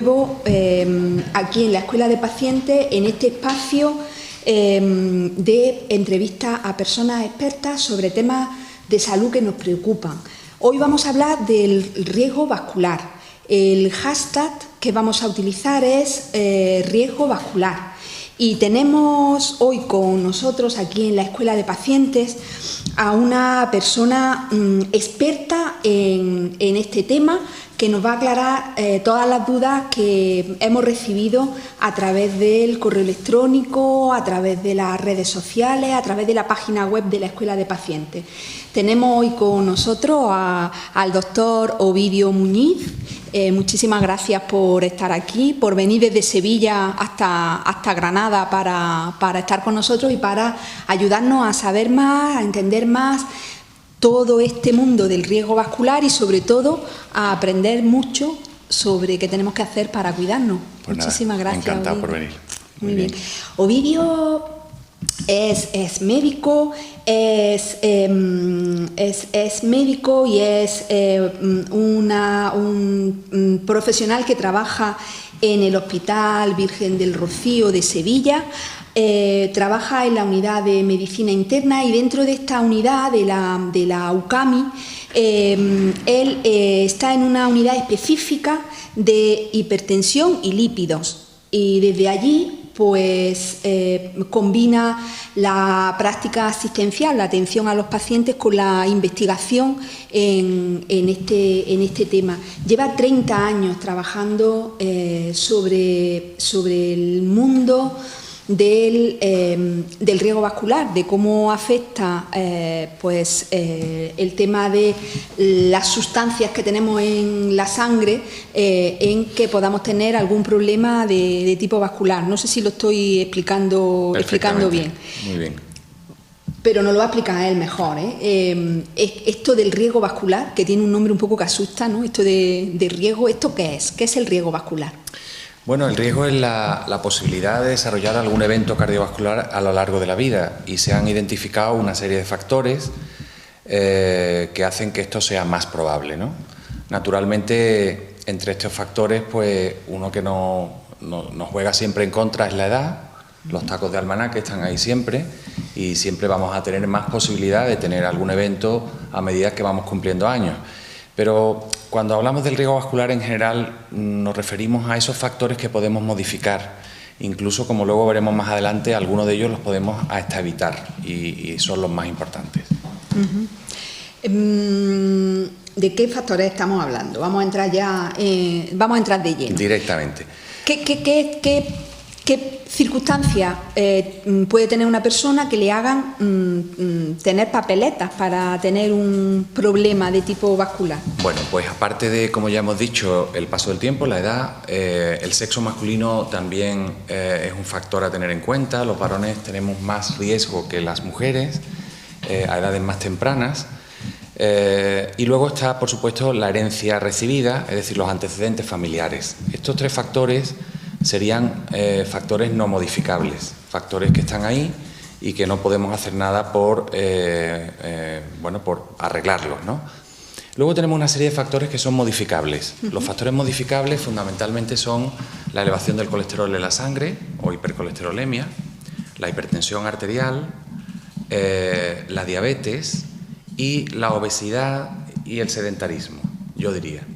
Aquí en la Escuela de Pacientes, en este espacio de entrevistas a personas expertas sobre temas de salud que nos preocupan. Hoy vamos a hablar del riesgo vascular. El hashtag que vamos a utilizar es riesgo vascular. Y tenemos hoy con nosotros aquí en la Escuela de Pacientes a una persona experta en este tema, que nos va a aclarar todas las dudas que hemos recibido a través del correo electrónico, a través de las redes sociales, a través de la página web de la Escuela de Pacientes. Tenemos hoy con nosotros al doctor Ovidio Muñiz. Muchísimas gracias por estar aquí, por venir desde Sevilla hasta Granada para estar con nosotros y para ayudarnos a saber más, a entender más todo este mundo del riesgo vascular y, sobre todo, a aprender mucho sobre qué tenemos que hacer para cuidarnos. Pues muchísimas nada, gracias. Encantado Ovidio. por venir. Muy bien. Ovidio es médico, es médico y es un profesional que trabaja en el Hospital Virgen del Rocío de Sevilla. Trabaja en la unidad de medicina interna y dentro de esta unidad de la UCAMI él está en una unidad específica de hipertensión y lípidos, y desde allí pues combina la práctica asistencial, la atención a los pacientes, con la investigación en este tema. Lleva 30 años trabajando sobre el mundo del riesgo vascular, de cómo afecta el tema de las sustancias que tenemos en la sangre en que podamos tener algún problema de tipo vascular. No sé si lo estoy explicando bien. Muy bien. Pero nos lo va a explicar él mejor. Esto del riesgo vascular, que tiene un nombre un poco que asusta, ¿no? Esto de riesgo, ¿esto qué es? ¿Qué es el riesgo vascular? Bueno, el riesgo es la posibilidad de desarrollar algún evento cardiovascular a lo largo de la vida, y se han identificado una serie de factores que hacen que esto sea más probable, ¿no? Naturalmente, entre estos factores, pues uno que nos juega siempre en contra es la edad. Los tacos de almanaque están ahí siempre, y siempre vamos a tener más posibilidad de tener algún evento a medida que vamos cumpliendo años. Pero cuando hablamos del riesgo vascular en general nos referimos a esos factores que podemos modificar. Incluso, como luego veremos más adelante, algunos de ellos los podemos hasta evitar, y son los más importantes. ¿De qué factores estamos hablando? Vamos a entrar de lleno. Directamente. ¿Qué circunstancias puede tener una persona que le hagan tener papeletas para tener un problema de tipo vascular? Bueno, pues aparte de, como ya hemos dicho, el paso del tiempo, la edad, el sexo masculino también es un factor a tener en cuenta. Los varones tenemos más riesgo que las mujeres a edades más tempranas. Y luego está, por supuesto, la herencia recibida, es decir, los antecedentes familiares. Estos tres factores serían factores no modificables, factores que están ahí y que no podemos hacer nada por arreglarlos, ¿no? Luego tenemos una serie de factores que son modificables. Los factores modificables fundamentalmente son la elevación del colesterol en la sangre o hipercolesterolemia, la hipertensión arterial, la diabetes y la obesidad y el sedentarismo, yo diría.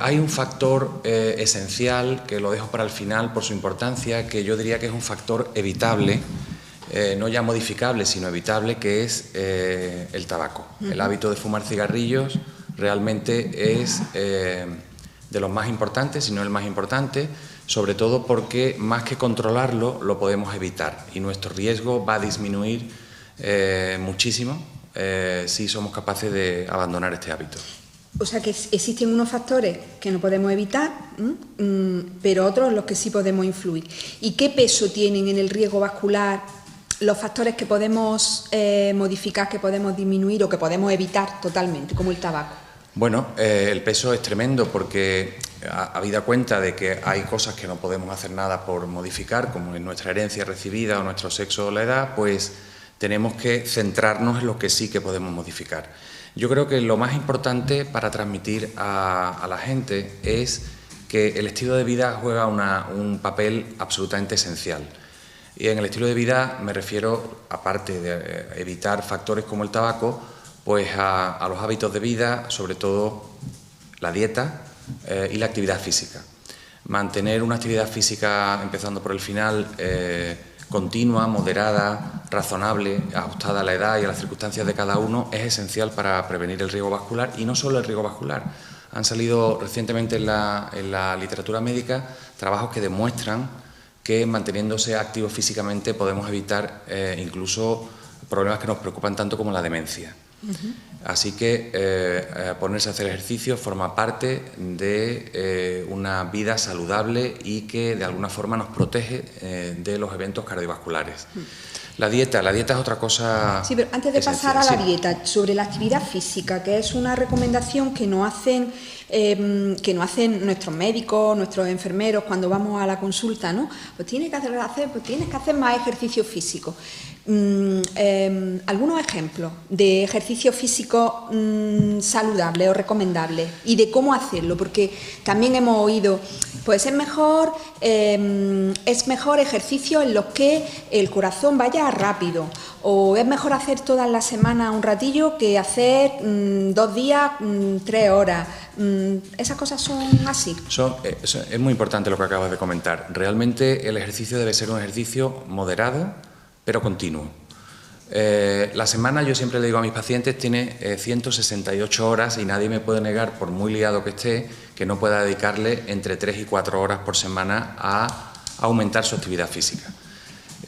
Hay un factor esencial, que lo dejo para el final por su importancia, que yo diría que es un factor evitable, no ya modificable, sino evitable, que es el tabaco. El hábito de fumar cigarrillos realmente es de los más importantes, si no el más importante, sobre todo porque más que controlarlo, lo podemos evitar, y nuestro riesgo va a disminuir muchísimo si somos capaces de abandonar este hábito. O sea que existen unos factores que no podemos evitar, pero otros en los que sí podemos influir. ¿Y qué peso tienen en el riesgo vascular los factores que podemos modificar, que podemos disminuir o que podemos evitar totalmente, como el tabaco? Bueno, el peso es tremendo, porque habida cuenta de que hay cosas que no podemos hacer nada por modificar, como en nuestra herencia recibida o nuestro sexo o la edad, pues tenemos que centrarnos en lo que sí que podemos modificar. Yo creo que lo más importante para transmitir a la gente es que el estilo de vida juega un papel absolutamente esencial. Y en el estilo de vida me refiero, aparte de evitar factores como el tabaco, pues a los hábitos de vida, sobre todo la dieta y la actividad física. Mantener una actividad física, empezando por el final, continua, moderada, razonable, ajustada a la edad y a las circunstancias de cada uno, es esencial para prevenir el riesgo vascular, y no solo el riesgo vascular. Han salido recientemente en la literatura médica trabajos que demuestran que manteniéndose activos físicamente podemos evitar incluso problemas que nos preocupan tanto como la demencia. Así que ponerse a hacer ejercicio forma parte de una vida saludable y que de alguna forma nos protege de los eventos cardiovasculares. La dieta es otra cosa. Sí, pero antes de pasar a la dieta, sobre la actividad física, que es una recomendación que nos hacen nuestros médicos, nuestros enfermeros cuando vamos a la consulta, ¿no? Pues tienes que hacer más ejercicio físico. Algunos ejemplos de ejercicio físico saludable o recomendable y de cómo hacerlo, porque también hemos oído, pues es mejor ejercicio en los que el corazón vaya rápido, o es mejor hacer todas las semanas un ratillo que hacer 2 días, 3 horas. ¿Esas cosas son así? Es muy importante lo que acabas de comentar. Realmente el ejercicio debe ser un ejercicio moderado, pero continuo. La semana, yo siempre le digo a mis pacientes, tiene 168 horas y nadie me puede negar, por muy liado que esté, que no pueda dedicarle entre 3 y 4 horas por semana a aumentar su actividad física.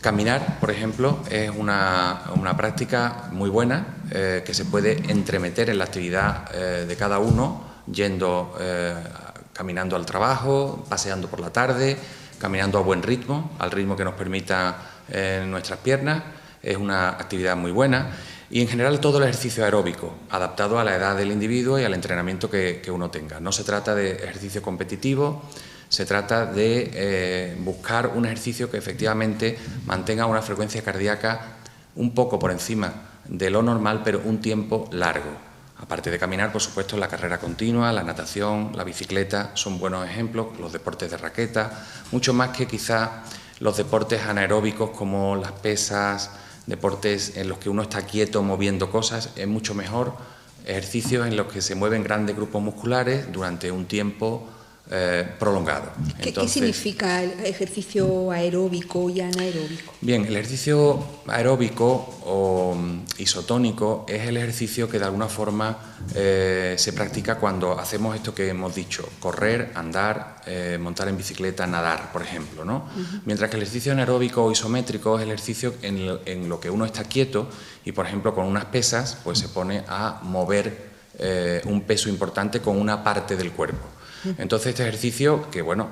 Caminar, por ejemplo, es una práctica muy buena que se puede entremeter en la actividad de cada uno, caminando al trabajo, paseando por la tarde, caminando a buen ritmo, al ritmo que nos permita nuestras piernas. Es una actividad muy buena, y en general todo el ejercicio aeróbico, adaptado a la edad del individuo y al entrenamiento que uno tenga. No se trata de ejercicio competitivo, se trata de buscar un ejercicio que efectivamente mantenga una frecuencia cardíaca un poco por encima de lo normal, pero un tiempo largo. Aparte de caminar, por supuesto, la carrera continua, la natación, la bicicleta son buenos ejemplos, los deportes de raqueta, mucho más que quizá los deportes anaeróbicos como las pesas, deportes en los que uno está quieto moviendo cosas. Es mucho mejor ejercicios en los que se mueven grandes grupos musculares durante un tiempo prolongado. ¿Qué significa el ejercicio aeróbico y anaeróbico? Bien, el ejercicio aeróbico o isotónico es el ejercicio que de alguna forma se practica cuando hacemos esto que hemos dicho: correr, andar, montar en bicicleta, nadar, por ejemplo, ¿no? Mientras que el ejercicio anaeróbico o isométrico es el ejercicio en lo que uno está quieto y, por ejemplo, con unas pesas pues se pone a mover un peso importante con una parte del cuerpo. Entonces este ejercicio, que bueno,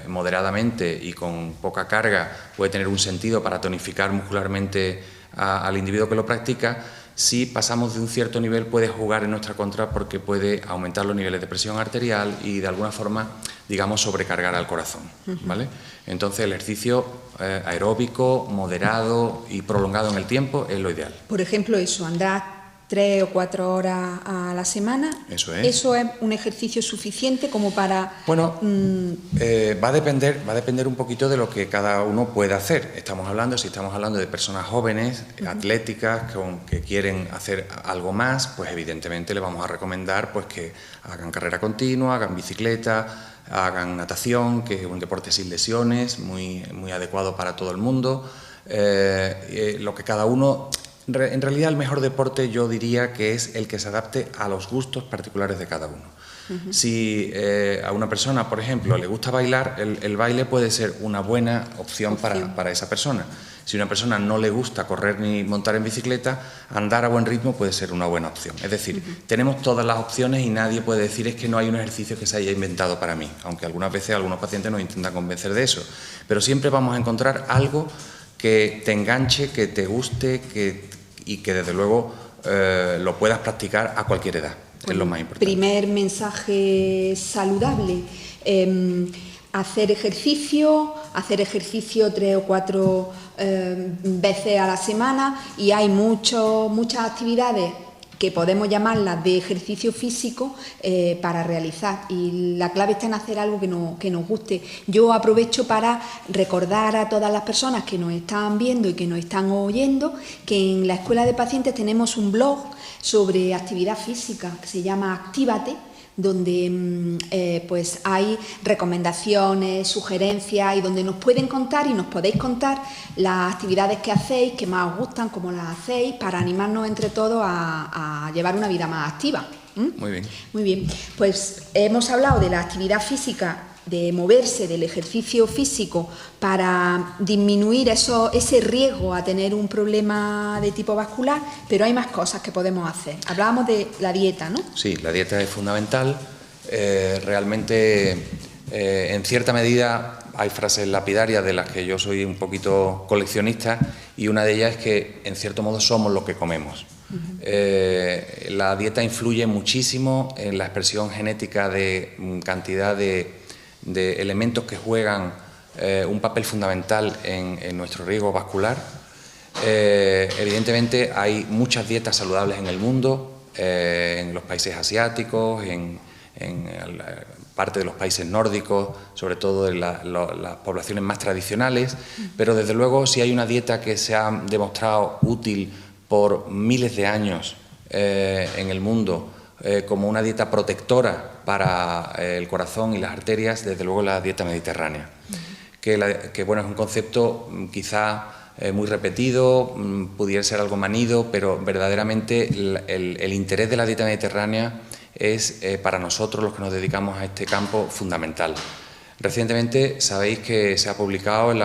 moderadamente y con poca carga puede tener un sentido para tonificar muscularmente al individuo que lo practica, si pasamos de un cierto nivel puede jugar en nuestra contra, porque puede aumentar los niveles de presión arterial y de alguna forma, digamos, sobrecargar al corazón, ¿vale? Entonces el ejercicio aeróbico, moderado y prolongado en el tiempo es lo ideal. Por ejemplo, eso, andar 3 o 4 horas a la semana. Eso es. ¿Eso es un ejercicio suficiente como para...? Bueno, va a depender un poquito de lo que cada uno pueda hacer. Si estamos hablando de personas jóvenes, atléticas, que quieren hacer algo más, pues evidentemente le vamos a recomendar pues que hagan carrera continua, hagan bicicleta, hagan natación, que es un deporte sin lesiones, muy, muy adecuado para todo el mundo. Lo que cada uno... En realidad el mejor deporte yo diría que es el que se adapte a los gustos particulares de cada uno. Si a una persona, por ejemplo, le gusta bailar, el baile puede ser una buena opción para esa persona. Si a una persona no le gusta correr ni montar en bicicleta, andar a buen ritmo puede ser una buena opción. Es decir, tenemos todas las opciones y nadie puede decir es que no hay un ejercicio que se haya inventado para mí, aunque algunas veces algunos pacientes nos intentan convencer de eso. Pero siempre vamos a encontrar algo que te enganche, que te guste, y que desde luego lo puedas practicar a cualquier edad. Es lo más importante. Primer mensaje saludable: hacer ejercicio 3 o 4 veces a la semana, y hay muchas actividades que podemos llamarlas de ejercicio físico para realizar, y la clave está en hacer algo que nos guste. Yo aprovecho para recordar a todas las personas que nos están viendo y que nos están oyendo que en la Escuela de Pacientes tenemos un blog sobre actividad física que se llama Actívate, donde pues hay recomendaciones, sugerencias, y donde nos pueden contar y nos podéis contar las actividades que hacéis, que más os gustan, cómo las hacéis, para animarnos entre todos a llevar una vida más activa. Muy bien. Muy bien. Pues hemos hablado de la actividad física, de moverse, del ejercicio físico para disminuir ese riesgo a tener un problema de tipo vascular, pero hay más cosas que podemos hacer. Hablábamos de la dieta, ¿no? Sí, la dieta es fundamental. Realmente, en cierta medida, hay frases lapidarias de las que yo soy un poquito coleccionista, y una de ellas es que, en cierto modo, somos lo que comemos. La dieta influye muchísimo en la expresión genética de cantidad de elementos que juegan un papel fundamental en nuestro riesgo vascular. Evidentemente hay muchas dietas saludables en el mundo, en los países asiáticos, en parte de los países nórdicos, sobre todo en las poblaciones más tradicionales, pero desde luego si hay una dieta que se ha demostrado útil por miles de años en el mundo, como una dieta protectora para el corazón y las arterias, desde luego la dieta mediterránea, que bueno, es un concepto quizá muy repetido, pudiera ser algo manido, pero verdaderamente el interés de la dieta mediterránea es para nosotros, los que nos dedicamos a este campo, fundamental. Recientemente sabéis que se ha publicado en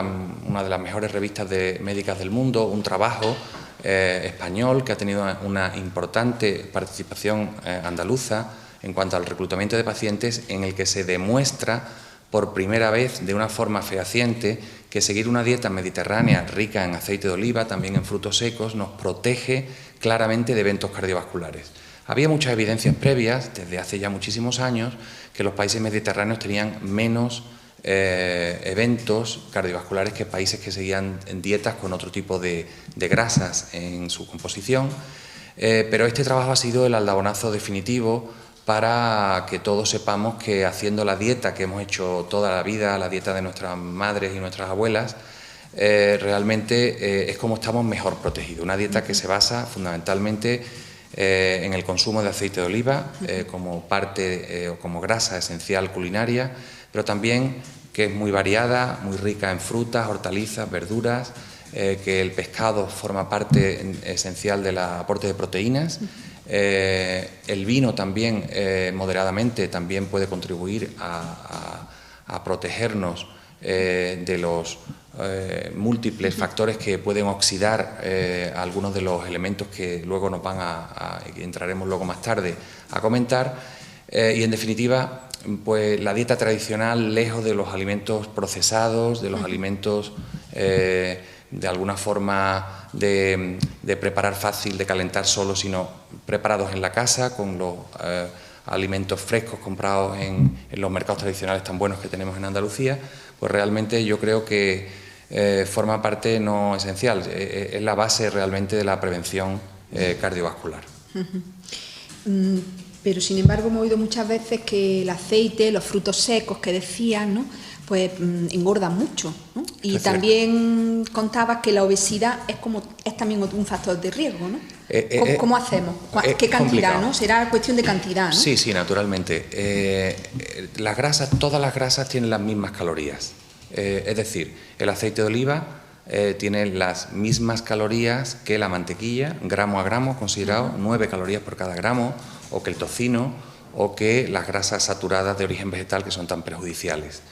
una de las mejores revistas médicas del mundo un trabajo español que ha tenido una importante participación andaluza en cuanto al reclutamiento de pacientes, en el que se demuestra por primera vez de una forma fehaciente que seguir una dieta mediterránea rica en aceite de oliva, también en frutos secos, nos protege claramente de eventos cardiovasculares. Había muchas evidencias previas, desde hace ya muchísimos años, que los países mediterráneos tenían menos eventos cardiovasculares que países que seguían dietas con otro tipo de grasas en su composición, pero este trabajo ha sido el aldabonazo definitivo para que todos sepamos que haciendo la dieta que hemos hecho toda la vida, la dieta de nuestras madres y nuestras abuelas, realmente es como estamos mejor protegidos. Una dieta que se basa fundamentalmente en el consumo de aceite de oliva como parte o como grasa esencial culinaria, pero también que es muy variada, muy rica en frutas, hortalizas, verduras, que el pescado forma parte esencial del aporte de proteínas. El vino también, moderadamente, también puede contribuir a protegernos de los múltiples factores que pueden oxidar algunos de los elementos que luego nos que entraremos luego más tarde a comentar. Y en definitiva, pues la dieta tradicional, lejos de los alimentos procesados, de los alimentos de alguna forma de preparar fácil, de calentar solo, sino preparados en la casa con los alimentos frescos comprados en los mercados tradicionales tan buenos que tenemos en Andalucía, pues realmente yo creo que forma parte no esencial, es la base realmente de la prevención cardiovascular. Pero sin embargo hemos oído muchas veces que el aceite, los frutos secos que decían, ¿no?, pues engordan mucho, ¿no? Y también contabas que la obesidad es también un factor de riesgo, ¿no? ¿Cómo hacemos? ¿Qué cantidad, complicado, no? Será cuestión de cantidad, ¿no? Sí, naturalmente. Las grasas, todas las grasas tienen las mismas calorías. Es decir, el aceite de oliva tiene las mismas calorías que la mantequilla, gramo a gramo, considerado 9 calorías por cada gramo, o que el tocino, o que las grasas saturadas de origen vegetal, que son tan perjudiciales.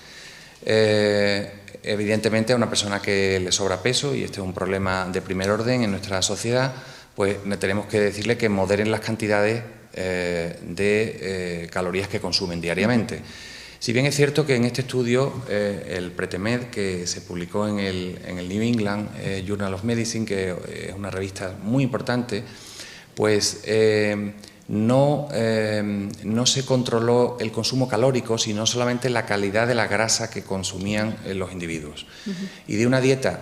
Evidentemente a una persona que le sobra peso, y este es un problema de primer orden en nuestra sociedad, pues tenemos que decirle que moderen las cantidades de calorías que consumen diariamente. Si bien es cierto que en este estudio, el PRETEMED, que se publicó en el New England Journal of Medicine, que es una revista muy importante, pues no se controló el consumo calórico, sino solamente la calidad de la grasa que consumían los individuos. Y de una dieta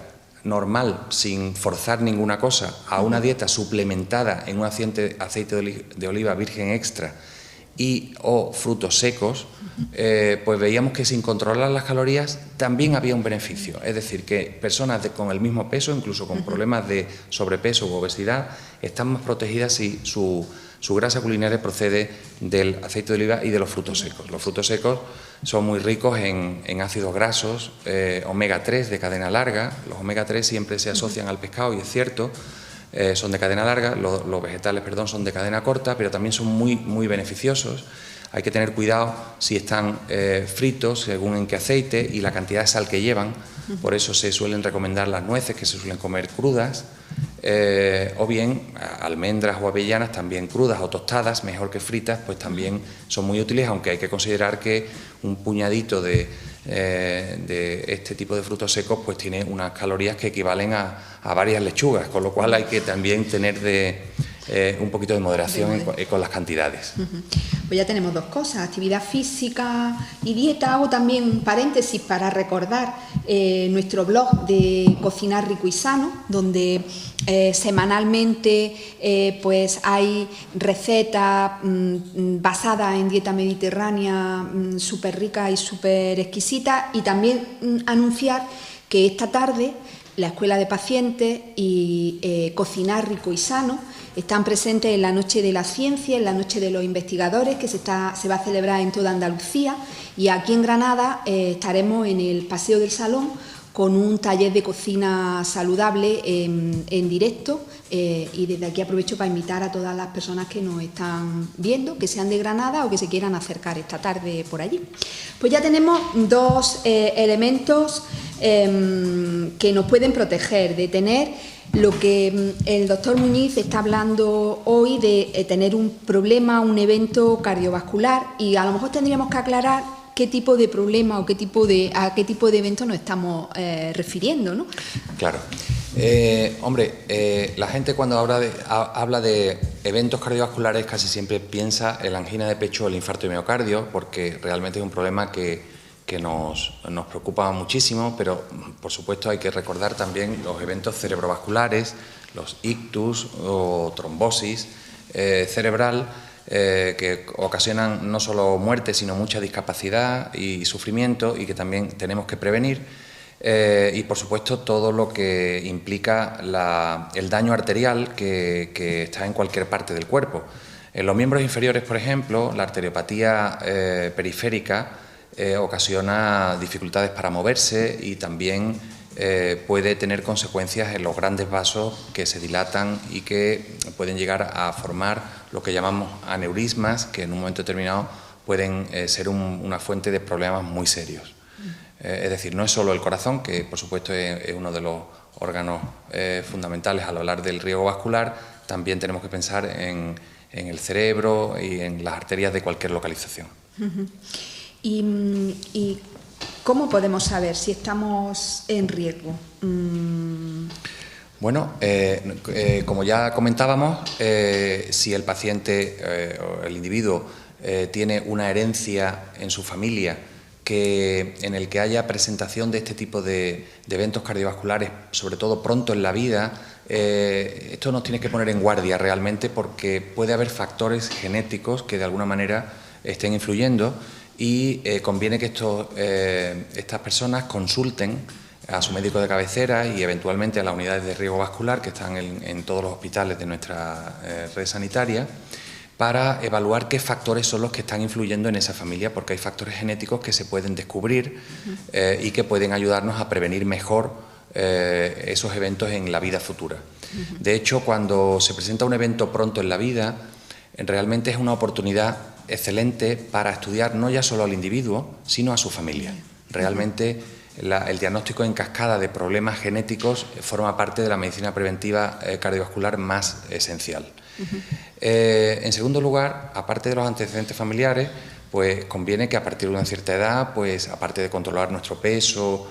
normal, sin forzar ninguna cosa, a una dieta suplementada en un aceite de oliva virgen extra y o frutos secos, pues veíamos que sin controlar las calorías también había un beneficio. Es decir, que personas con el mismo peso, incluso con problemas de sobrepeso u obesidad, están más protegidas si su grasa culinaria procede del aceite de oliva y de los frutos secos. Los frutos secos son muy ricos en ácidos grasos, omega 3 de cadena larga. Los omega 3 siempre se asocian al pescado y es cierto, son de cadena larga, los vegetales, perdón, son de cadena corta, pero también son muy beneficiosos. Hay que tener cuidado si están fritos, según en qué aceite y la cantidad de sal que llevan. Por eso se suelen recomendar las nueces, que se suelen comer crudas, o bien almendras o avellanas también crudas o tostadas, mejor que fritas, pues también son muy útiles, aunque hay que considerar que un puñadito de este tipo de frutos secos pues tiene unas calorías que equivalen a varias lechugas, con lo cual hay que también tener un poquito de moderación con las cantidades. Pues ya tenemos dos cosas, actividad física y dieta. Hago también un paréntesis para recordar nuestro blog de Cocinar Rico y Sano, donde semanalmente pues hay recetas basadas en dieta mediterránea súper ricas y súper exquisitas, y también anunciar que esta tarde la Escuela de Pacientes y Cocinar Rico y Sano están presentes en la Noche de la Ciencia, en la Noche de los Investigadores, que se va a celebrar en toda Andalucía, y aquí en Granada estaremos en el Paseo del Salón con un taller de cocina saludable en directo, y desde aquí aprovecho para invitar a todas las personas que nos están viendo, que sean de Granada o que se quieran acercar esta tarde por allí. Pues ya tenemos dos elementos que nos pueden proteger de tener lo que el doctor Muñiz está hablando hoy, de tener un problema, un evento cardiovascular, y a lo mejor tendríamos que aclarar qué tipo de problema o a qué tipo de evento nos estamos refiriendo, ¿no? Claro. La gente cuando habla de eventos cardiovasculares casi siempre piensa en la angina de pecho o el infarto de miocardio, porque realmente es un problema que nos preocupa muchísimo, pero por supuesto hay que recordar también los eventos cerebrovasculares, los ictus o trombosis cerebral, que ocasionan no solo muerte, sino mucha discapacidad y sufrimiento, y que también tenemos que prevenir. Y por supuesto todo lo que implica el daño arterial que está en cualquier parte del cuerpo. En los miembros inferiores, por ejemplo, la arteriopatía periférica ocasiona dificultades para moverse y también puede tener consecuencias en los grandes vasos que se dilatan y que pueden llegar a formar lo que llamamos aneurismas, que en un momento determinado pueden ser una fuente de problemas muy serios. Es decir, no es solo el corazón, que por supuesto es uno de los órganos fundamentales al hablar del riesgo vascular, también tenemos que pensar en el cerebro y en las arterias de cualquier localización. ¿Y cómo podemos saber si estamos en riesgo? Bueno, como ya comentábamos, si el paciente o el individuo tiene una herencia en su familia en el que haya presentación de este tipo de eventos cardiovasculares, sobre todo pronto en la vida, esto nos tiene que poner en guardia realmente, porque puede haber factores genéticos que de alguna manera estén influyendo, y conviene que estas personas consulten a su médico de cabecera y eventualmente a las unidades de riesgo vascular que están en todos los hospitales de nuestra red sanitaria, para evaluar qué factores son los que están influyendo en esa familia, porque hay factores genéticos que se pueden descubrir y que pueden ayudarnos a prevenir mejor esos eventos en la vida futura. De hecho, cuando se presenta un evento pronto en la vida, realmente es una oportunidad excelente para estudiar no ya solo al individuo, sino a su familia. Realmente el diagnóstico en cascada de problemas genéticos forma parte de la medicina preventiva cardiovascular más esencial. En segundo lugar, aparte de los antecedentes familiares, pues conviene que a partir de una cierta edad, pues aparte de controlar nuestro peso,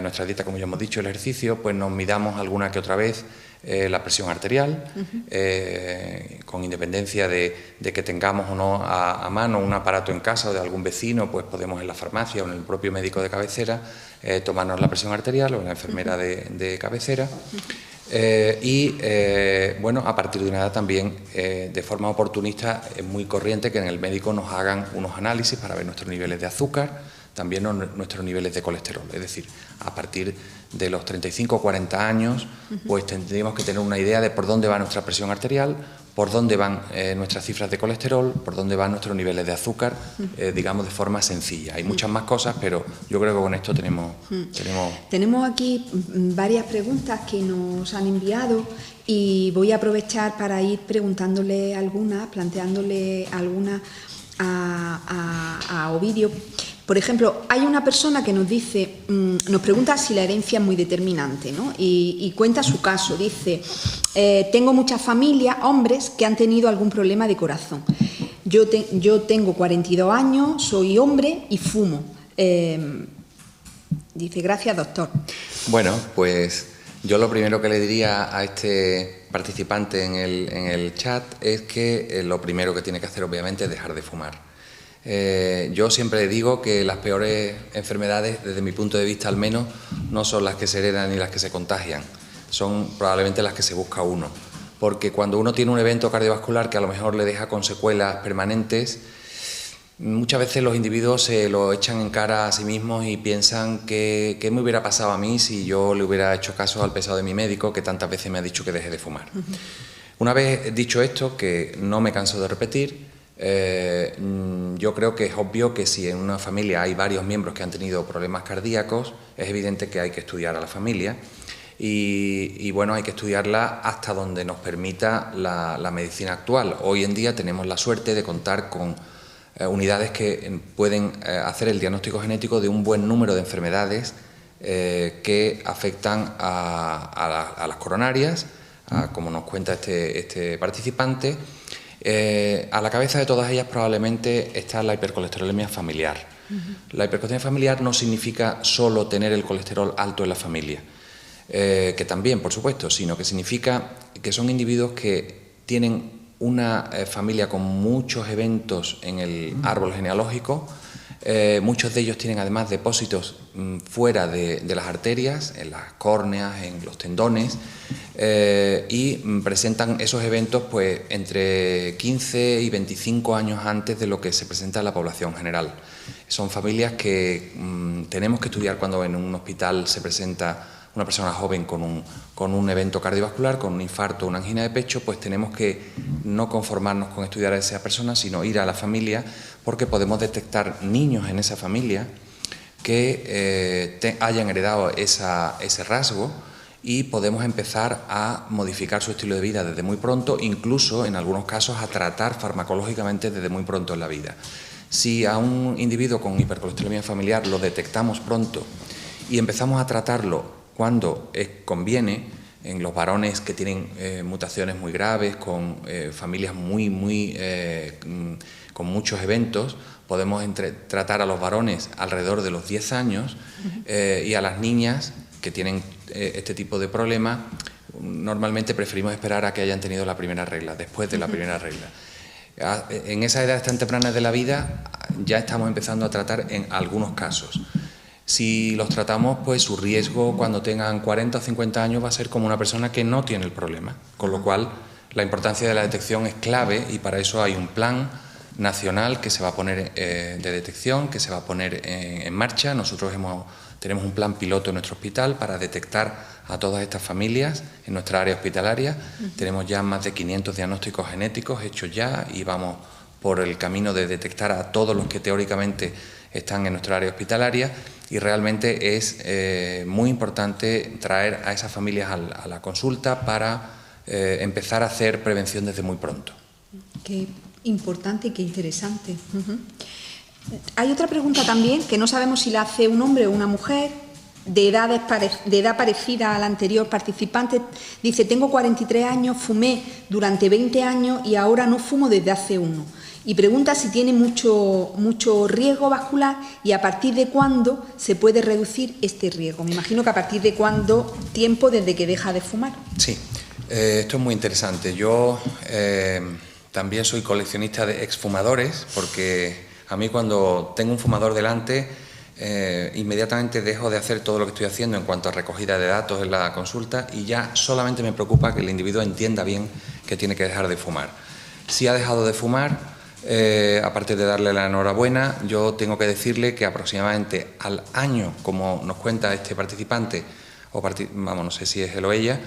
nuestra dieta, como ya hemos dicho, el ejercicio, pues nos midamos alguna que otra vez la presión arterial, con independencia de que tengamos o no a mano un aparato en casa o de algún vecino, pues podemos en la farmacia o en el propio médico de cabecera tomarnos la presión arterial o en la enfermera de cabecera. Bueno, a partir de una edad también, de forma oportunista, es muy corriente que en el médico nos hagan unos análisis para ver nuestros niveles de azúcar, también nuestros niveles de colesterol. Es decir, a partir de los 35 o 40 años, pues tendríamos que tener una idea de por dónde va nuestra presión arterial, por dónde van nuestras cifras de colesterol, por dónde van nuestros niveles de azúcar, digamos de forma sencilla. Hay muchas más cosas, pero yo creo que con esto Tenemos aquí varias preguntas que nos han enviado y voy a aprovechar para ir preguntándole algunas, planteándole algunas a Ovidio. Por ejemplo, hay una persona que nos dice, nos pregunta si la herencia es muy determinante, ¿no? Y cuenta su caso. Dice, tengo muchas familias, hombres, que han tenido algún problema de corazón. Yo tengo 42 años, soy hombre y fumo. Dice, gracias, doctor. Bueno, pues yo lo primero que le diría a este participante en el chat es que lo primero que tiene que hacer, obviamente, es dejar de fumar. Yo siempre digo que las peores enfermedades, desde mi punto de vista al menos, no son las que se heredan ni las que se contagian, son probablemente las que se busca uno, porque cuando uno tiene un evento cardiovascular que a lo mejor le deja con secuelas permanentes, muchas veces los individuos se lo echan en cara a sí mismos y piensan que qué me hubiera pasado a mí si yo le hubiera hecho caso al pesado de mi médico que tantas veces me ha dicho que deje de fumar. Una vez dicho esto, que no me canso de repetir, yo creo que es obvio que si en una familia hay varios miembros que han tenido problemas cardíacos, es evidente que hay que estudiar a la familia y bueno, hay que estudiarla hasta donde nos permita la medicina actual. Hoy en día tenemos la suerte de contar con unidades que pueden hacer el diagnóstico genético de un buen número de enfermedades que afectan a las coronarias, como nos cuenta este participante. A la cabeza de todas ellas probablemente está la hipercolesterolemia familiar. La hipercolesterolemia familiar no significa solo tener el colesterol alto en la familia, que también, por supuesto, sino que significa que son individuos que tienen una familia con muchos eventos en el árbol genealógico. Muchos de ellos tienen además depósitos fuera de las arterias, en las córneas, en los tendones, y presentan esos eventos pues entre 15 y 25 años antes de lo que se presenta en la población general. Son familias que tenemos que estudiar cuando en un hospital se presenta una persona joven con un evento cardiovascular, con un infarto o una angina de pecho, pues tenemos que no conformarnos con estudiar a esa persona, sino ir a la familia, porque podemos detectar niños en esa familia que hayan heredado ese rasgo y podemos empezar a modificar su estilo de vida desde muy pronto, incluso en algunos casos a tratar farmacológicamente desde muy pronto en la vida. Si a un individuo con hipercolesterolemia familiar lo detectamos pronto y empezamos a tratarlo cuando conviene, en los varones que tienen mutaciones muy graves, con familias con muchos eventos, podemos tratar a los varones alrededor de los 10 años y a las niñas que tienen este tipo de problemas, normalmente preferimos esperar a que hayan tenido la primera regla, después de la primera regla. En esa edad tan temprana de la vida ya estamos empezando a tratar en algunos casos. Si los tratamos, pues su riesgo cuando tengan 40 o 50 años va a ser como una persona que no tiene el problema, con lo cual la importancia de la detección es clave y para eso hay un plan nacional que se va a poner de detección, que se va a poner en marcha. Nosotros tenemos un plan piloto en nuestro hospital para detectar a todas estas familias en nuestra área hospitalaria. Tenemos ya más de 500 diagnósticos genéticos hechos ya y vamos por el camino de detectar a todos los que teóricamente están en nuestra área hospitalaria y realmente es muy importante traer a esas familias a la consulta para empezar a hacer prevención desde muy pronto. Qué importante y qué interesante. Hay otra pregunta también que no sabemos si la hace un hombre o una mujer de edad parecida a la anterior participante, dice: tengo 43 años, fumé durante 20 años y ahora no fumo desde hace 1. Y pregunta si tiene mucho riesgo vascular y a partir de cuándo se puede reducir este riesgo. Me imagino que a partir de cuándo tiempo desde que deja de fumar. Sí, esto es muy interesante. Yo también soy coleccionista de exfumadores, porque a mí cuando tengo un fumador delante, inmediatamente dejo de hacer todo lo que estoy haciendo en cuanto a recogida de datos en la consulta y ya solamente me preocupa que el individuo entienda bien que tiene que dejar de fumar. Si ha dejado de fumar, aparte de darle la enhorabuena, yo tengo que decirle que aproximadamente al año, como nos cuenta este participante, no sé si es él o ella,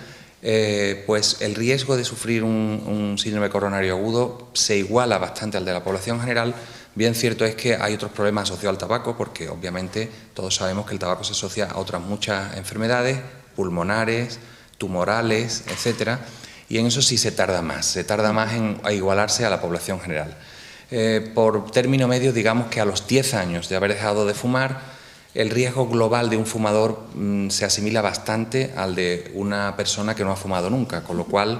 pues el riesgo de sufrir un síndrome coronario agudo se iguala bastante al de la población general. Bien cierto es que hay otros problemas asociados al tabaco, porque obviamente todos sabemos que el tabaco se asocia a otras muchas enfermedades pulmonares, tumorales, etcétera, y en eso sí se tarda más en igualarse a la población general. Por término medio, digamos que a los 10 años de haber dejado de fumar, el riesgo global de un fumador se asimila bastante al de una persona que no ha fumado nunca, con lo cual,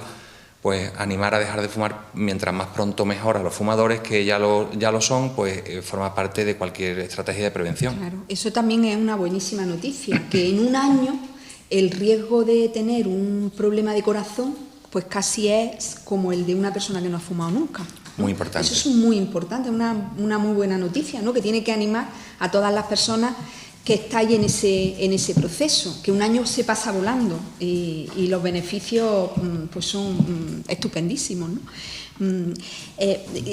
pues animar a dejar de fumar mientras más pronto mejor a los fumadores que ya lo son, pues forma parte de cualquier estrategia de prevención. Claro, eso también es una buenísima noticia, que en un año el riesgo de tener un problema de corazón pues casi es como el de una persona que no ha fumado nunca, ¿no? Muy importante. Eso es muy importante, una muy buena noticia, ¿no? Que tiene que animar a todas las personas que estáis en ese proceso, que un año se pasa volando y los beneficios pues son estupendísimos, ¿no?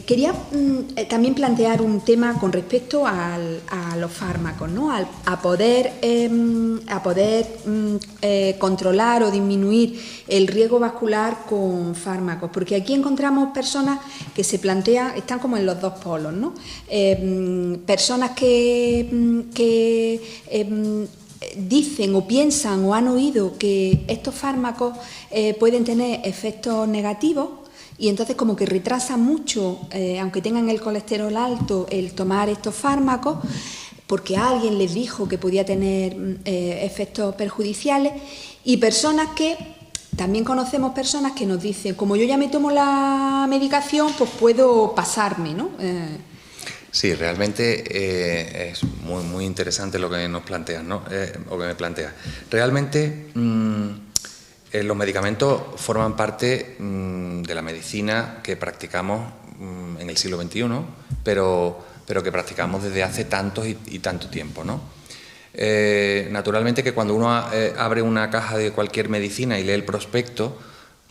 Quería también plantear un tema con respecto a los fármacos, ¿no? A poder controlar o disminuir el riesgo vascular con fármacos, porque aquí encontramos personas que se plantean, están como en los dos polos, ¿no? Personas que dicen o piensan o han oído que estos fármacos pueden tener efectos negativos y entonces como que retrasan mucho, aunque tengan el colesterol alto, el tomar estos fármacos porque alguien les dijo que podía tener efectos perjudiciales, y personas que también conocemos personas que nos dicen, como yo ya me tomo la medicación, pues puedo pasarme, ¿no? Sí, realmente es muy interesante lo que nos planteas, ¿no? O que me planteas. Realmente los medicamentos forman parte de la medicina que practicamos en el siglo XXI, pero que practicamos desde hace tanto y tanto tiempo, ¿no? Naturalmente que cuando uno abre una caja de cualquier medicina y lee el prospecto,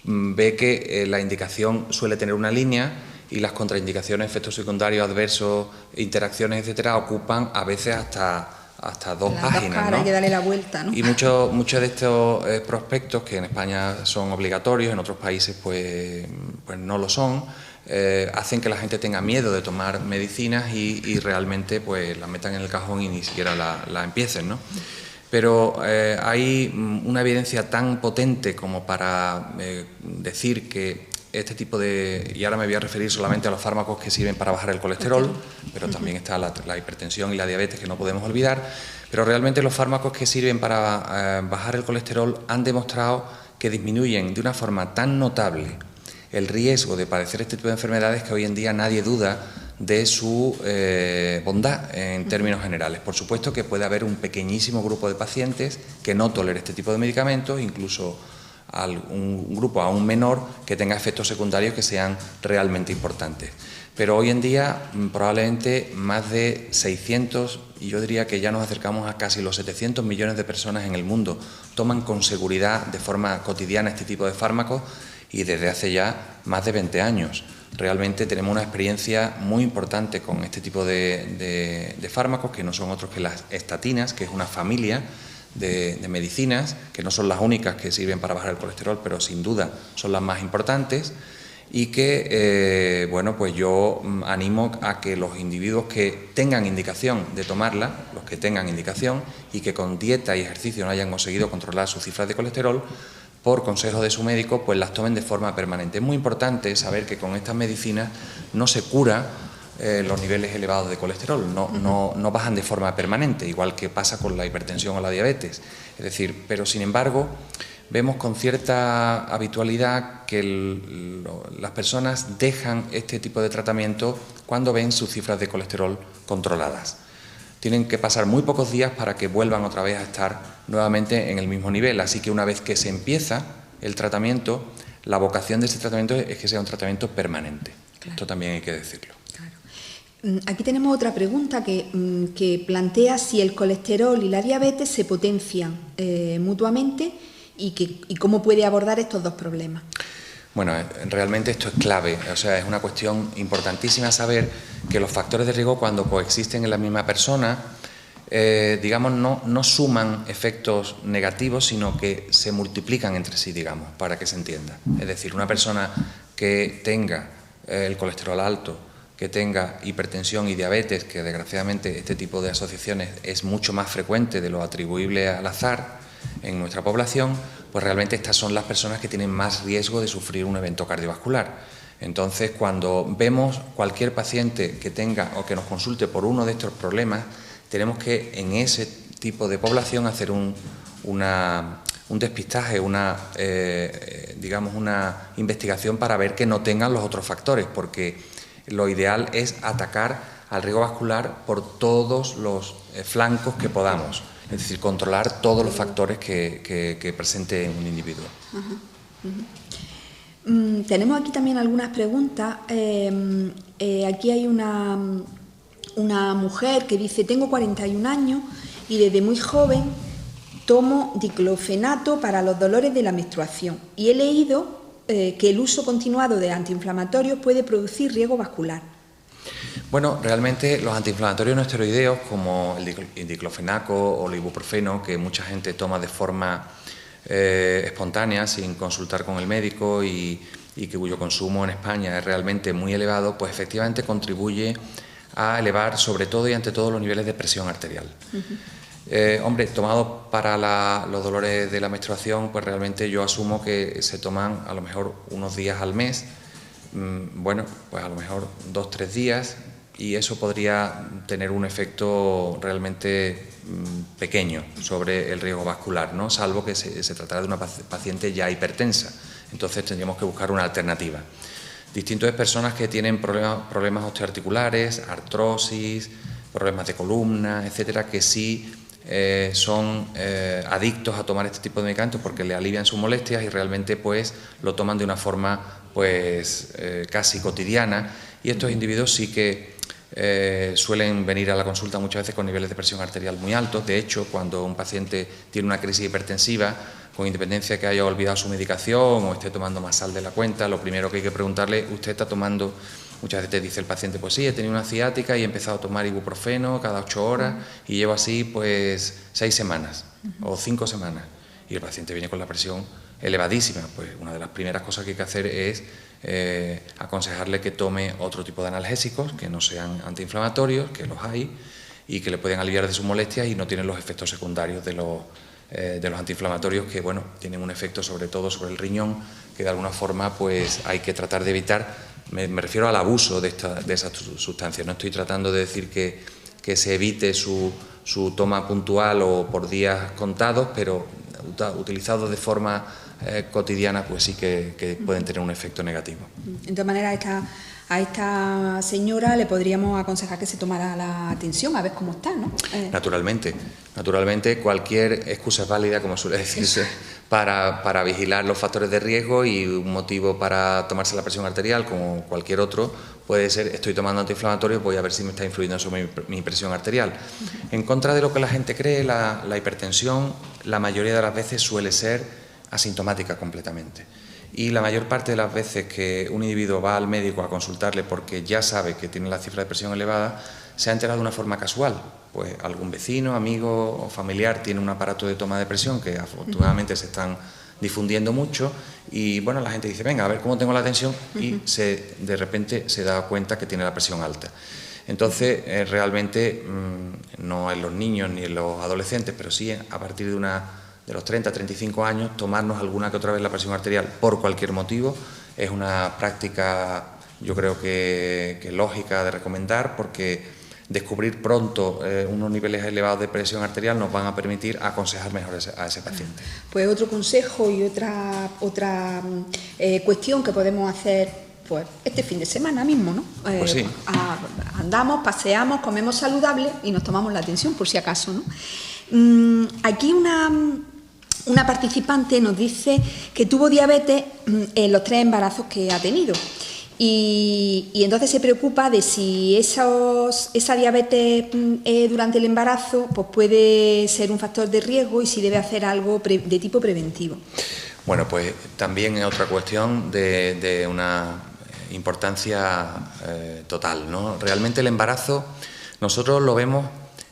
ve que la indicación suele tener una línea y las contraindicaciones, efectos secundarios, adversos, interacciones, etcétera, ocupan a veces hasta dos páginas, ¿no? Hay que darle la vuelta, ¿no? Y muchos de estos prospectos, que en España son obligatorios, en otros países pues no lo son, hacen que la gente tenga miedo de tomar medicinas y realmente pues las metan en el cajón y ni siquiera la empiecen, ¿no? Pero hay una evidencia tan potente como para decir que este tipo de... Y ahora me voy a referir solamente a los fármacos que sirven para bajar el colesterol, pero también está la hipertensión y la diabetes, que no podemos olvidar. Pero realmente los fármacos que sirven para bajar el colesterol han demostrado que disminuyen de una forma tan notable el riesgo de padecer este tipo de enfermedades que hoy en día nadie duda de su bondad en términos generales. Por supuesto que puede haber un pequeñísimo grupo de pacientes que no tolere este tipo de medicamentos, incluso un grupo aún menor que tenga efectos secundarios que sean realmente importantes. Pero hoy en día probablemente más de 600, y yo diría que ya nos acercamos a casi los 700 millones de personas en el mundo toman con seguridad de forma cotidiana este tipo de fármacos, y desde hace ya más de 20 años. Realmente tenemos una experiencia muy importante con este tipo de fármacos, que no son otros que las estatinas, que es una familia de medicinas, que no son las únicas que sirven para bajar el colesterol, pero sin duda son las más importantes, y que, bueno, pues yo animo a que los individuos que tengan indicación de tomarla, los que tengan indicación, y que con dieta y ejercicio no hayan conseguido controlar sus cifras de colesterol, por consejo de su médico, pues las tomen de forma permanente. Es muy importante saber que con estas medicinas no se cura los niveles elevados de colesterol, no bajan de forma permanente, igual que pasa con la hipertensión o la diabetes. Es decir, pero sin embargo, vemos con cierta habitualidad que las personas dejan este tipo de tratamiento cuando ven sus cifras de colesterol controladas. Tienen que pasar muy pocos días para que vuelvan otra vez a estar nuevamente en el mismo nivel. Así que una vez que se empieza el tratamiento, la vocación de este tratamiento es que sea un tratamiento permanente. Claro. Esto también hay que decirlo. Claro. Aquí tenemos otra pregunta que plantea si el colesterol y la diabetes se potencian mutuamente y cómo puede abordar estos dos problemas. Bueno, realmente esto es clave, o sea, es una cuestión importantísima saber que los factores de riesgo cuando coexisten en la misma persona, digamos, no suman efectos negativos, sino que se multiplican entre sí, digamos, para que se entienda. Es decir, una persona que tenga el colesterol alto, que tenga hipertensión y diabetes, que desgraciadamente este tipo de asociaciones es mucho más frecuente de lo atribuible al azar en nuestra población, pues realmente estas son las personas que tienen más riesgo de sufrir un evento cardiovascular. Entonces, cuando vemos cualquier paciente que tenga o que nos consulte por uno de estos problemas, tenemos que en ese tipo de población hacer un despistaje, digamos una investigación para ver que no tengan los otros factores, porque lo ideal es atacar al riesgo vascular por todos los flancos que podamos. Es decir, controlar todos los factores que presente un individuo. Tenemos aquí también algunas preguntas. Aquí hay una mujer que dice: tengo 41 años y desde muy joven tomo diclofenaco para los dolores de la menstruación y he leído que el uso continuado de antiinflamatorios puede producir riesgo vascular. Bueno, realmente los antiinflamatorios no esteroideos como el diclofenaco o el ibuprofeno, que mucha gente toma de forma espontánea, sin consultar con el médico y cuyo consumo en España es realmente muy elevado, pues efectivamente contribuye a elevar sobre todo y ante todo los niveles de presión arterial. Hombre, tomado para los dolores de la menstruación, pues realmente yo asumo que se toman a lo mejor unos días al mes, bueno, pues a lo mejor 2 o 3 días, y eso podría tener un efecto realmente pequeño sobre el riesgo vascular, ¿no? Salvo que se tratara de una paciente ya hipertensa. Entonces tendríamos que buscar una alternativa. Distinto es personas que tienen problemas osteoarticulares, artrosis, problemas de columna, etcétera, que sí son adictos a tomar este tipo de medicamentos porque le alivian sus molestias y realmente pues lo toman de una forma pues casi cotidiana, y estos individuos sí que suelen venir a la consulta muchas veces con niveles de presión arterial muy altos. De hecho, cuando un paciente tiene una crisis hipertensiva, con independencia que haya olvidado su medicación o esté tomando más sal de la cuenta, lo primero que hay que preguntarle: ¿usted está tomando? Muchas veces te dice el paciente: pues sí, he tenido una ciática y he empezado a tomar ibuprofeno cada 8 horas y llevo así pues 6 semanas o 5 semanas. Y el paciente viene con la presión elevadísima. Pues una de las primeras cosas que hay que hacer es aconsejarle que tome otro tipo de analgésicos que no sean antiinflamatorios, que los hay, y que le pueden aliviar de sus molestias y no tienen los efectos secundarios de los antiinflamatorios, que bueno, tienen un efecto sobre todo sobre el riñón, que de alguna forma pues hay que tratar de evitar. Me refiero al abuso de esas sustancias. No estoy tratando de decir que se evite su toma puntual o por días contados, pero utilizados de forma cotidiana, pues sí que pueden tener un efecto negativo. De todas maneras, a esta señora le podríamos aconsejar que se tomara la tensión, a ver cómo está, ¿no? Naturalmente, cualquier excusa es válida, como suele decirse, para vigilar los factores de riesgo, y un motivo para tomarse la presión arterial, como cualquier otro, puede ser: estoy tomando antiinflamatorios, voy a ver si me está influyendo sobre mi presión arterial. En contra de lo que la gente cree, la hipertensión la mayoría de las veces suele ser asintomática completamente. Y la mayor parte de las veces que un individuo va al médico a consultarle porque ya sabe que tiene la cifra de presión elevada, se ha enterado de una forma casual. Pues algún vecino, amigo o familiar tiene un aparato de toma de presión que afortunadamente se están difundiendo mucho, y bueno, la gente dice: venga, a ver cómo tengo la tensión, y de repente se da cuenta que tiene la presión alta. Entonces, realmente no en los niños ni en los adolescentes, pero sí a partir de los 30, 35 años, tomarnos alguna que otra vez la presión arterial por cualquier motivo es una práctica yo creo que es lógica de recomendar, porque descubrir pronto unos niveles elevados de presión arterial nos van a permitir aconsejar mejor a ese paciente. Pues otro consejo y otra cuestión que podemos hacer pues este fin de semana mismo, ¿no? Pues sí. Andamos, paseamos, comemos saludable y nos tomamos la tensión por si acaso, ¿no? Aquí una participante nos dice que tuvo diabetes en los 3 embarazos que ha tenido. Y entonces se preocupa de si esa diabetes durante el embarazo pues puede ser un factor de riesgo y si debe hacer algo de tipo preventivo. Bueno, pues también es otra cuestión de una importancia total, ¿no? Realmente el embarazo nosotros lo vemos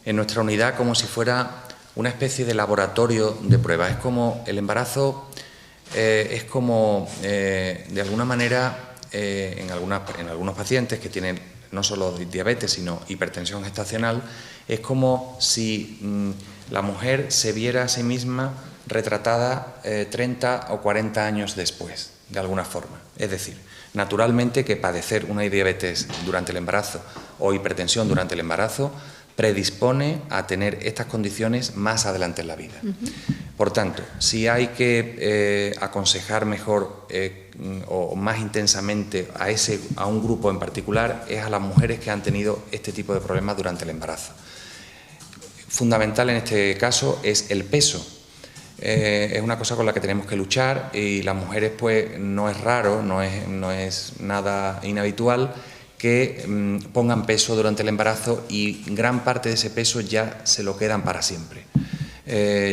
en nuestra unidad como si fuera una especie de laboratorio de pruebas. Es como el embarazo, es como de alguna manera en algunos pacientes que tienen no solo diabetes sino hipertensión gestacional, es como si la mujer se viera a sí misma retratada 30 o 40 años después, de alguna forma. Es decir, naturalmente que padecer una diabetes durante el embarazo o hipertensión durante el embarazo predispone a tener estas condiciones más adelante en la vida. Por tanto, si hay que aconsejar mejor o más intensamente a un grupo en particular, es a las mujeres que han tenido este tipo de problemas durante el embarazo. Fundamental en este caso es el peso. Es una cosa con la que tenemos que luchar y las mujeres, pues, no es raro, no es nada inhabitual que pongan peso durante el embarazo y gran parte de ese peso ya se lo quedan para siempre.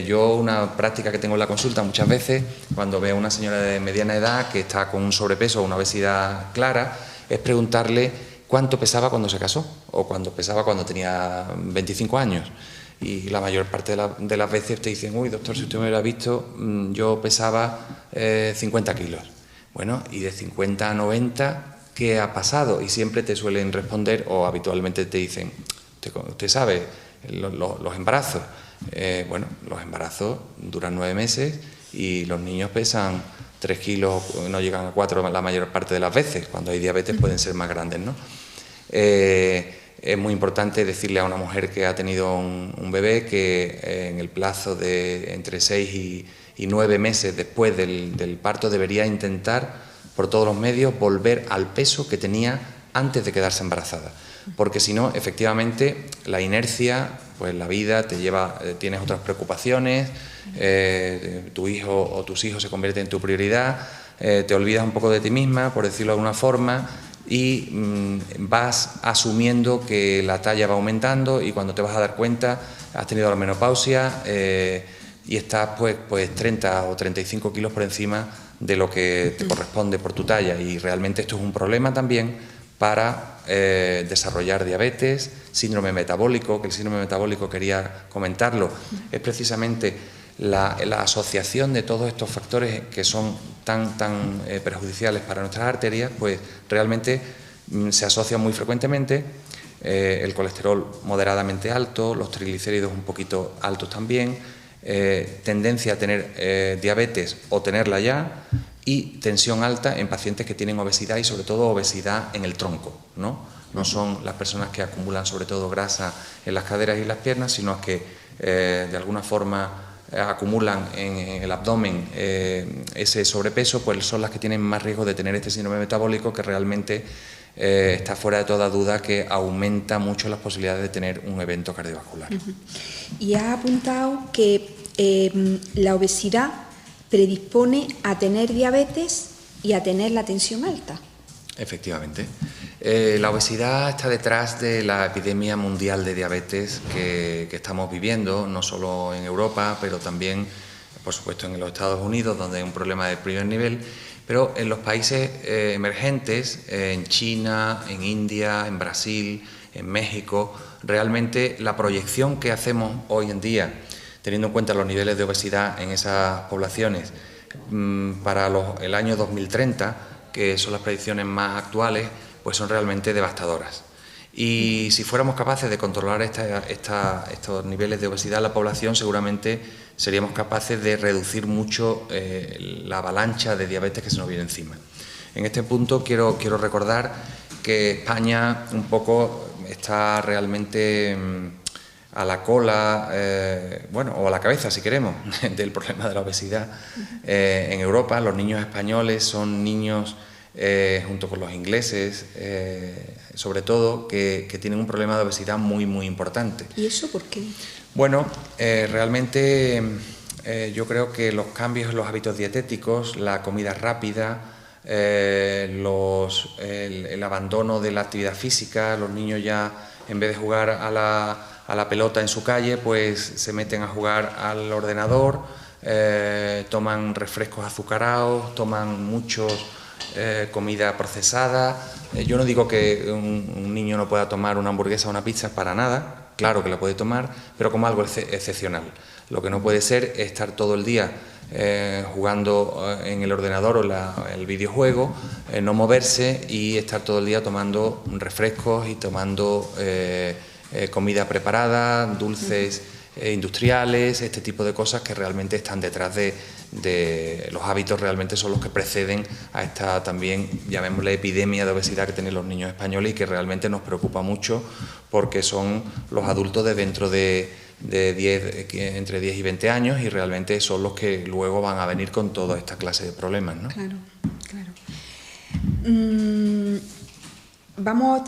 Yo, una práctica que tengo en la consulta muchas veces, cuando veo a una señora de mediana edad que está con un sobrepeso o una obesidad clara, es preguntarle cuánto pesaba cuando se casó o cuánto pesaba cuando tenía 25 años. Y la mayor parte de las veces te dicen: uy, doctor, si usted me hubiera visto, yo pesaba 50 kilos. Bueno, y de 50 a 90, ¿qué ha pasado? Y siempre te suelen responder, o habitualmente te dicen: usted sabe, los embarazos. Bueno, los embarazos duran 9 meses y los niños pesan 3 kilos, no llegan a 4 la mayor parte de las veces. Cuando hay diabetes pueden ser más grandes, ¿no? Es muy importante decirle a una mujer que ha tenido un bebé que en el plazo de entre 6 y 9 meses después del parto debería intentar por todos los medios volver al peso que tenía antes de quedarse embarazada, porque si no, efectivamente, la inercia, pues la vida te lleva, tienes otras preocupaciones, tu hijo o tus hijos se convierten en tu prioridad, te olvidas un poco de ti misma, por decirlo de alguna forma, y vas asumiendo que la talla va aumentando y cuando te vas a dar cuenta has tenido la menopausia y estás pues 30 o 35 kilos por encima de lo que te corresponde por tu talla, y realmente esto es un problema también para desarrollar diabetes, síndrome metabólico, que el síndrome metabólico, quería comentarlo, es precisamente la asociación de todos estos factores que son tan perjudiciales para nuestras arterias, pues realmente se asocia muy frecuentemente el colesterol moderadamente alto, los triglicéridos un poquito altos también, tendencia a tener diabetes o tenerla ya, y tensión alta en pacientes que tienen obesidad y sobre todo obesidad en el tronco, ¿no? No son las personas que acumulan sobre todo grasa en las caderas y las piernas, sino que de alguna forma acumulan en el abdomen ese sobrepeso, pues son las que tienen más riesgo de tener este síndrome metabólico, que realmente está fuera de toda duda que aumenta mucho las posibilidades de tener un evento cardiovascular. Y ha apuntado que la obesidad predispone a tener diabetes y a tener la tensión alta. Efectivamente. La obesidad está detrás de la epidemia mundial de diabetes que estamos viviendo, no solo en Europa, pero también, por supuesto, en los Estados Unidos, donde hay un problema de primer nivel, pero en los países emergentes, en China, en India, en Brasil, en México, realmente la proyección que hacemos hoy en día, teniendo en cuenta los niveles de obesidad en esas poblaciones, para el año 2030, que son las predicciones más actuales, pues son realmente devastadoras. Y si fuéramos capaces de controlar estos niveles de obesidad en la población, seguramente seríamos capaces de reducir mucho la avalancha de diabetes que se nos viene encima. En este punto quiero recordar que España un poco está realmente a la cola, o a la cabeza, si queremos, del problema de la obesidad. En Europa, los niños españoles son niños, junto con los ingleses, sobre todo, que tienen un problema de obesidad muy, muy importante. ¿Y eso por qué? Bueno, realmente yo creo que los cambios en los hábitos dietéticos, la comida rápida, el abandono de la actividad física, los niños ya, en vez de jugar a la pelota en su calle, pues se meten a jugar al ordenador, toman refrescos azucarados, toman comida procesada. Yo no digo que un niño no pueda tomar una hamburguesa o una pizza para nada, claro que la puede tomar, pero como algo excepcional. Lo que no puede ser es estar todo el día jugando en el ordenador o el videojuego, no moverse y estar todo el día tomando refrescos y tomando comida preparada, dulces industriales, este tipo de cosas que realmente están detrás de los hábitos, realmente son los que preceden a esta también, llamémosle, epidemia de obesidad que tienen los niños españoles y que realmente nos preocupa mucho porque son los adultos de dentro de entre 10 y 20 años y realmente son los que luego van a venir con toda esta clase de problemas, ¿no? Claro, claro.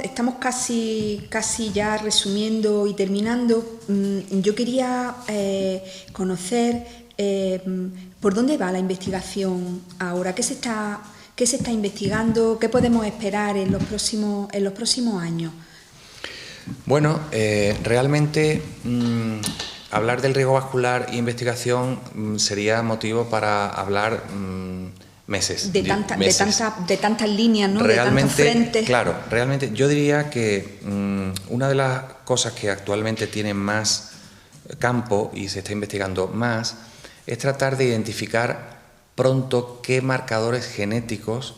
Estamos casi ya resumiendo y terminando. Yo quería conocer por dónde va la investigación ahora, qué se está investigando, qué podemos esperar en los próximos años. Bueno, realmente hablar del riesgo vascular e investigación sería motivo para hablar meses. De tantas líneas, ¿no? Realmente, de tantos frentes. Claro, realmente yo diría que una de las cosas que actualmente tiene más campo y se está investigando más es tratar de identificar pronto qué marcadores genéticos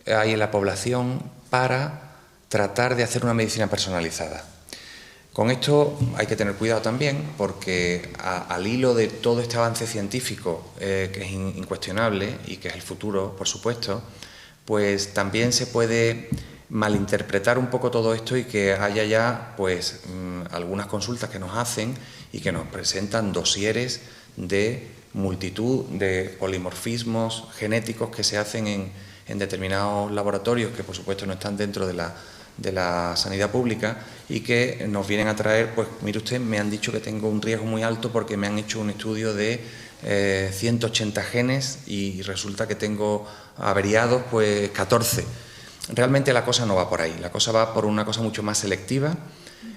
hay en la población para tratar de hacer una medicina personalizada. Con esto hay que tener cuidado también porque al hilo de todo este avance científico que es incuestionable y que es el futuro, por supuesto, pues también se puede malinterpretar un poco todo esto y que haya ya pues algunas consultas que nos hacen y que nos presentan dosieres de multitud de polimorfismos genéticos que se hacen en determinados laboratorios que por supuesto no están dentro de la sanidad pública y que nos vienen a traer, pues mire usted, me han dicho que tengo un riesgo muy alto porque me han hecho un estudio de 180 genes y resulta que tengo averiados pues 14. Realmente la cosa no va por ahí, la cosa va por una cosa mucho más selectiva,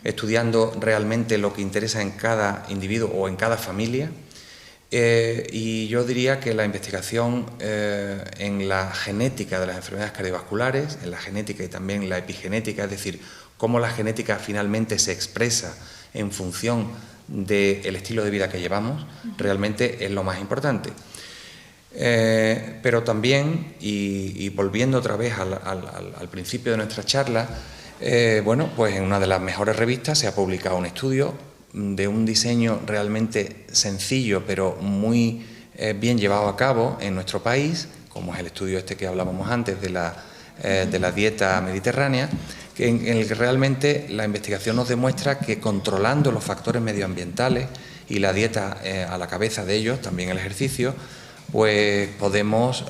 estudiando realmente lo que interesa en cada individuo o en cada familia. Y yo diría que la investigación en la genética de las enfermedades cardiovasculares, en la genética y también en la epigenética, es decir, cómo la genética finalmente se expresa en función del estilo de vida que llevamos, realmente es lo más importante. Pero también, y volviendo otra vez al principio de nuestra charla, bueno, pues en una de las mejores revistas se ha publicado un estudio de un diseño realmente sencillo pero muy bien llevado a cabo en nuestro país, como es el estudio este que hablábamos antes de la dieta mediterránea, en el que realmente la investigación nos demuestra que controlando los factores medioambientales y la dieta a la cabeza de ellos, también el ejercicio, pues podemos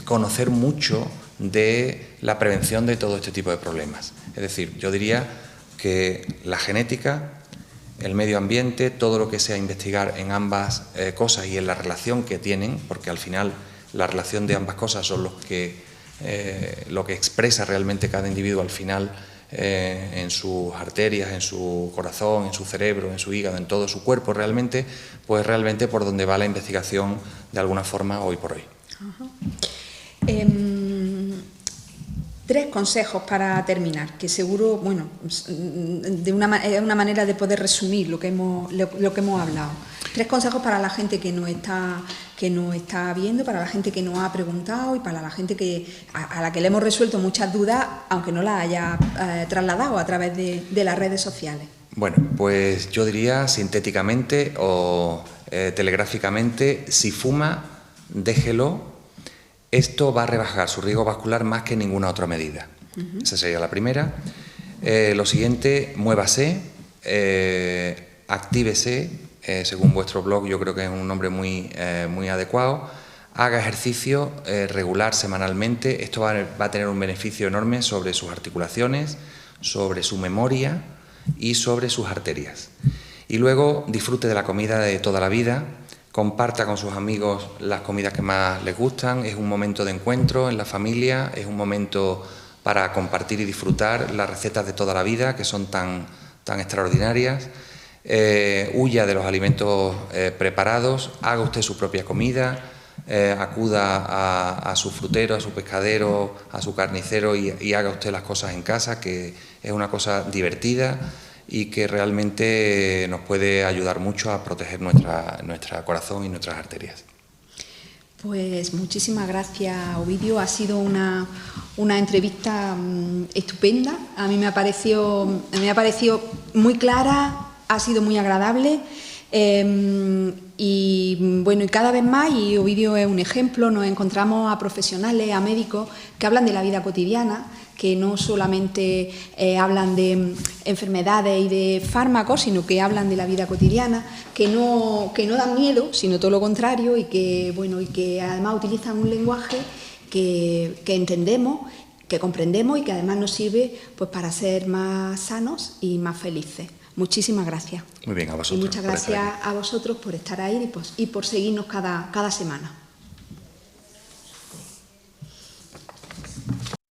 conocer mucho de la prevención de todo este tipo de problemas. Es decir, yo diría que la genética, el medio ambiente, todo lo que sea investigar en ambas cosas y en la relación que tienen, porque al final la relación de ambas cosas son lo que expresa realmente cada individuo al final en sus arterias, en su corazón, en su cerebro, en su hígado, en todo su cuerpo realmente, pues realmente por donde va la investigación de alguna forma hoy por hoy. Ajá. 3 consejos para terminar, que seguro, bueno, es una manera de poder resumir lo que hemos hablado. 3 consejos para la gente que nos está viendo, para la gente que nos ha preguntado y para la gente a la que le hemos resuelto muchas dudas, aunque no las haya trasladado a través de las redes sociales. Bueno, pues yo diría sintéticamente o telegráficamente, si fuma, déjelo. Esto va a rebajar su riesgo vascular más que ninguna otra medida. Esa sería la primera. Lo siguiente, muévase, actívese, según vuestro blog yo creo que es un nombre muy adecuado. Haga ejercicio regular semanalmente. Esto va a tener un beneficio enorme sobre sus articulaciones, sobre su memoria y sobre sus arterias. Y luego disfrute de la comida de toda la vida. Comparta con sus amigos las comidas que más les gustan. Es un momento de encuentro en la familia, es un momento para compartir y disfrutar las recetas de toda la vida, que son tan extraordinarias. Huya de los alimentos preparados, haga usted su propia comida, acuda a su frutero, a su pescadero, a su carnicero y haga usted las cosas en casa, que es una cosa divertida y que realmente nos puede ayudar mucho a proteger nuestro corazón y nuestras arterias. Pues muchísimas gracias, Ovidio. Ha sido una entrevista estupenda. A mí me ha parecido muy clara, ha sido muy agradable. Y bueno, y cada vez más, y Ovidio es un ejemplo, nos encontramos a profesionales, a médicos que hablan de la vida cotidiana, que no solamente hablan de enfermedades y de fármacos, sino que hablan de la vida cotidiana, que no dan miedo, sino todo lo contrario, y que además utilizan un lenguaje que entendemos, que comprendemos y que además nos sirve pues para ser más sanos y más felices. Muchísimas gracias. Muy bien, a vosotros. Y muchas gracias a vosotros por estar ahí y por seguirnos cada semana.